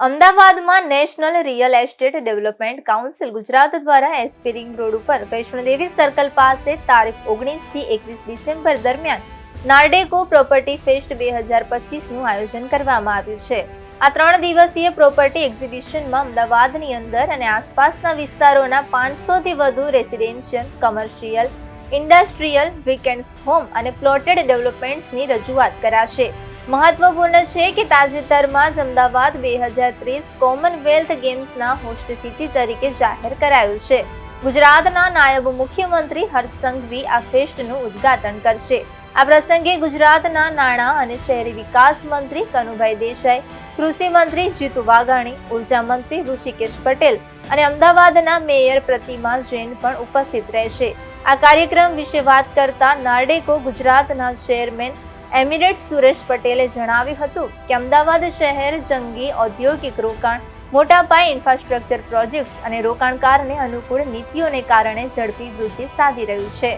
અમદાવાદમાં national real estate development council Gujarat દ્વારા SP ring road ઉપર વૈષ્ણોદેવી સર્કલ પાસે તારીખ 19 થી 21 ડિસેમ્બર દરમિયાન નાર્ડેકો પ્રોપર્ટી ફેસ્ટ 2025નું આયોજન કરવામાં આવ્યું છે। આ 3 દિવસીય પ્રોપર્ટી એક્ઝિબિશનમાં અમદાવાદની અંદર અને આસપાસના વિસ્તારોના 500 થી વધુ residential, commercial, industrial, weekend home અને પ્લોટેડ ડેવલપમેન્ટ્સની રજૂઆત કરાશે। મહત્વપૂર્ણ છે કે તાજેતરમાં જ અમદાવાદ 2030 કોમનવેલ્થ ગેમ્સના હોસ્ટ સિટી તરીકે જાહેર કરાયું છે। ગુજરાતના નાયબ મુખ્યમંત્રી હર્ષ સંઘવી આ ફેસ્ટનું ઉદ્ઘાટન કરશે। આ પ્રસંગે ગુજરાતના નાણાં અને શહેરી વિકાસ મંત્રી કનુભાઈ દેસાઈ, કૃષિ મંત્રી જીતુ વાઘાણી, ઉર્જા મંત્રી ઋષિકેશ પટેલ અને અમદાવાદના મેયર પ્રતિમા જૈન પણ ઉપસ્થિત રહેશે। આ કાર્યક્રમ વિશે વાત કરતા નાર્ડેકો ગુજરાતના ચેરમેન એમિરેટ્સ સુરેશ પટેલે જણાવ્યું હતું કે અમદાવાદ શહેર જંગી ઔદ્યોગિક રોકાણ, મોટા પાયે ઇન્ફ્રાસ્ટ્રક્ચર પ્રોજેક્ટ્સ અને રોકાણકારને અનુકૂળ નીતિઓને કારણે ઝડપી વૃદ્ધિ સાધી રહ્યું છે।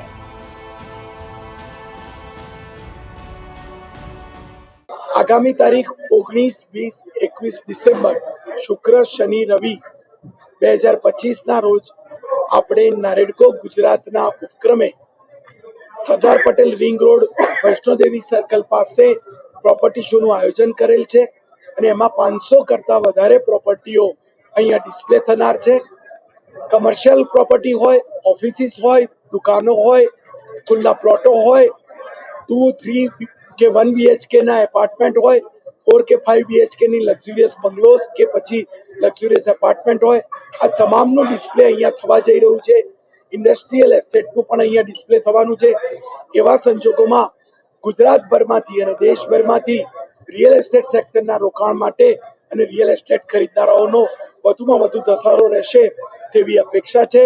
આગામી તારીખ 19, 20, 21 ડિસેમ્બર શુક્ર, શનિ, રવિ 2025ના રોજ આપણે નાર્ડેકો ગુજરાતના ઉપક્રમે Sardar Patel ring road Vaishnodevi circle પાસે પ્રોપર્ટી શોનું આયોજન કરેલ છે અને એમાં 500 કરતાં વધારે પ્રોપર્ટીઓ અહીંયા ડિસ્પ્લે થનાર છે। કમર્શિયલ પ્રોપર્ટી હોય, ઓફિસીસ હોય, દુકાનો હોય, ખુલ્લા પ્લોટો હોય, 2, 3 કે 1 BHK ના એપાર્ટમેન્ટ હોય, 4 કે 5 BHK ની લક્ઝુરિયસ બંગલોઝ કે પછી લક્ઝુરિયસ એપાર્ટમેન્ટ હોય, આ તમામનું ડિસ્પ્લે અહીંયા થવા જઈ રહ્યું છે। ઇન્ડસ્ટ્રીયલ એસ્ટેટનું પણ અહીંયા ડિસ્પ્લે થવાનું છે। એવા સંજોગોમાં ગુજરાતભરમાંથી અને દેશભરમાંથી રિયલ એસ્ટેટ સેક્ટરના રોકાણ માટે અને રિયલ એસ્ટેટ ખરીદનારાઓનો વધુમાં વધુ ધસારો રહેશે તેવી અપેક્ષા છે।